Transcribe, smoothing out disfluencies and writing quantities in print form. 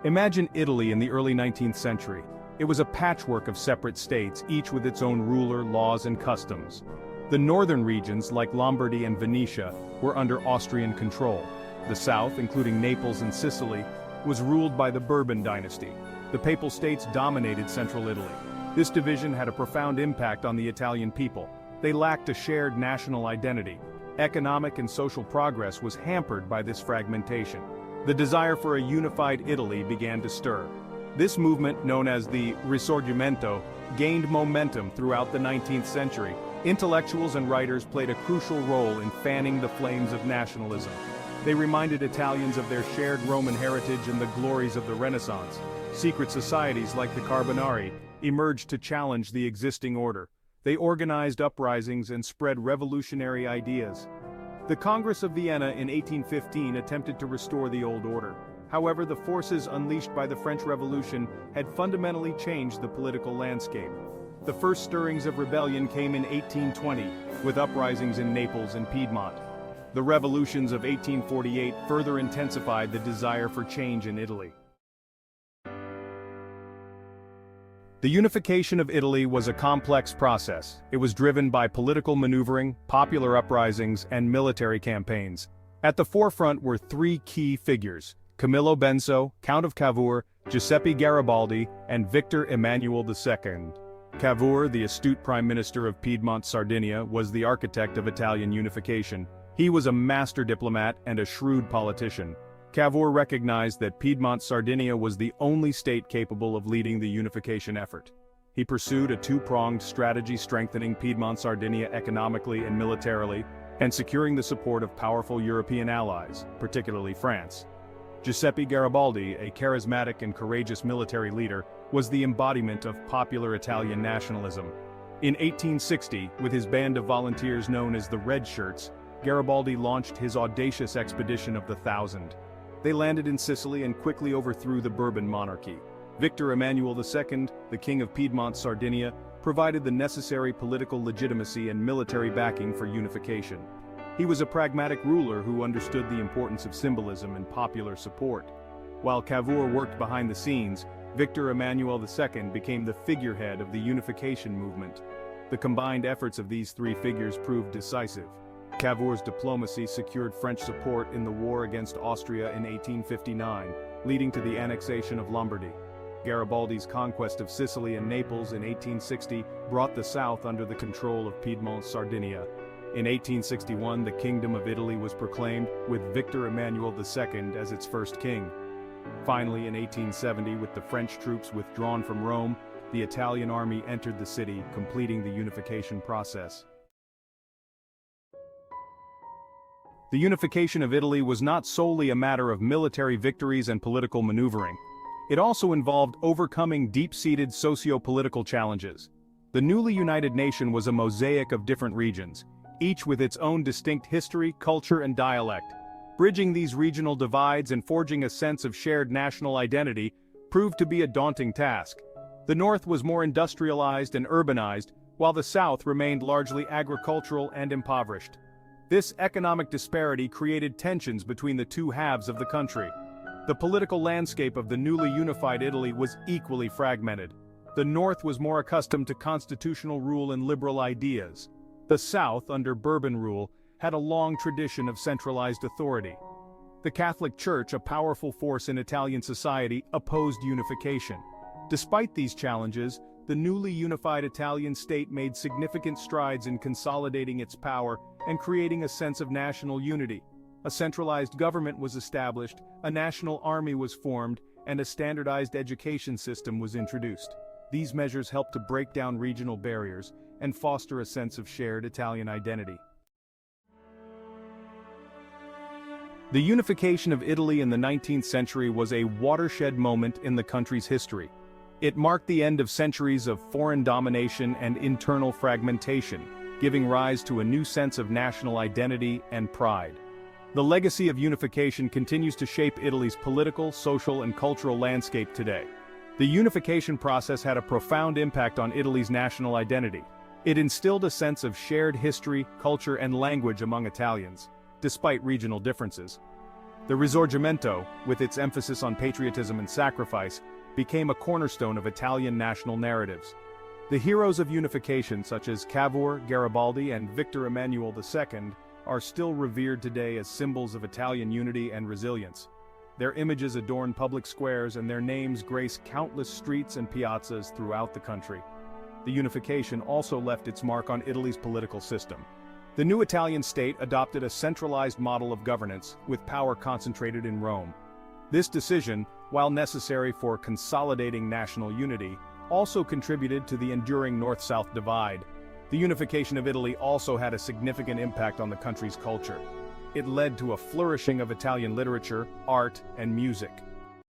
Imagine Italy in the early 19th century. It was a patchwork of separate states, each with its own ruler, laws, and customs. The northern regions, like Lombardy and Venetia, were under Austrian control. The south, including Naples and Sicily, was ruled by the Bourbon dynasty. The Papal States dominated central Italy. This division had a profound impact on the Italian people. They lacked a shared national identity. Economic and social progress was hampered by this fragmentation. The desire for a unified Italy began to stir. This movement, known as the Risorgimento, gained momentum throughout the 19th century. Intellectuals and writers played a crucial role in fanning the flames of nationalism. They reminded Italians of their shared Roman heritage and the glories of the Renaissance. Secret societies like the Carbonari emerged to challenge the existing order. They organized uprisings and spread revolutionary ideas. The Congress of Vienna in 1815 attempted to restore the old order. However, the forces unleashed by the French Revolution had fundamentally changed the political landscape. The first stirrings of rebellion came in 1820, with uprisings in Naples and Piedmont. The revolutions of 1848 further intensified the desire for change in Italy. The unification of Italy was a complex process. It was driven by political maneuvering, popular uprisings, and military campaigns. At the forefront were three key figures: Camillo Benso, Count of Cavour, Giuseppe Garibaldi, and Victor Emmanuel II. Cavour, the astute Prime Minister of Piedmont, Sardinia, was the architect of Italian unification. He was a master diplomat and a shrewd politician. Cavour recognized that Piedmont, Sardinia was the only state capable of leading the unification effort. He pursued a two-pronged strategy, strengthening Piedmont, Sardinia economically and militarily, and securing the support of powerful European allies, particularly France. Giuseppe Garibaldi, a charismatic and courageous military leader, was the embodiment of popular Italian nationalism. In 1860, with his band of volunteers known as the Red Shirts, Garibaldi launched his audacious expedition of the Thousand. They landed in Sicily and quickly overthrew the Bourbon monarchy. Victor Emmanuel II, the King of Piedmont, Sardinia, provided the necessary political legitimacy and military backing for unification. He was a pragmatic ruler who understood the importance of symbolism and popular support. While Cavour worked behind the scenes, Victor Emmanuel II became the figurehead of the unification movement. The combined efforts of these three figures proved decisive. Cavour's diplomacy secured French support in the war against Austria in 1859, leading to the annexation of Lombardy. Garibaldi's conquest of Sicily and Naples in 1860 brought the south under the control of Piedmont, Sardinia. In 1861, the Kingdom of Italy was proclaimed, with Victor Emmanuel II as its first king. Finally, in 1870, with the French troops withdrawn from Rome, the Italian army entered the city, completing the unification process. The unification of Italy was not solely a matter of military victories and political maneuvering. It also involved overcoming deep-seated socio-political challenges. The newly united nation was a mosaic of different regions, each with its own distinct history, culture, and dialect. Bridging these regional divides and forging a sense of shared national identity proved to be a daunting task. The North was more industrialized and urbanized, while the South remained largely agricultural and impoverished. This economic disparity created tensions between the two halves of the country. The political landscape of the newly unified Italy was equally fragmented. The North was more accustomed to constitutional rule and liberal ideas. The South, under Bourbon rule, had a long tradition of centralized authority. The Catholic Church, a powerful force in Italian society, opposed unification. Despite these challenges, the newly unified Italian state made significant strides in consolidating its power and creating a sense of national unity. A centralized government was established, a national army was formed, and a standardized education system was introduced. These measures helped to break down regional barriers and foster a sense of shared Italian identity. The unification of Italy in the 19th century was a watershed moment in the country's history. It marked the end of centuries of foreign domination and internal fragmentation, giving rise to a new sense of national identity and pride. The legacy of unification continues to shape Italy's political, social, and cultural landscape today. The unification process had a profound impact on Italy's national identity. It instilled a sense of shared history, culture, and language among Italians, despite regional differences. The Risorgimento, with its emphasis on patriotism and sacrifice, became a cornerstone of Italian national narratives. The heroes of unification such as Cavour, Garibaldi, and Victor Emmanuel II are still revered today as symbols of Italian unity and resilience. Their images adorn public squares and their names grace countless streets and piazzas throughout the country. The unification also left its mark on Italy's political system. The new Italian state adopted a centralized model of governance, with power concentrated in Rome. This decision, while necessary for consolidating national unity, also contributed to the enduring North-South divide. The unification of Italy also had a significant impact on the country's culture. It led to a flourishing of Italian literature, art, and music.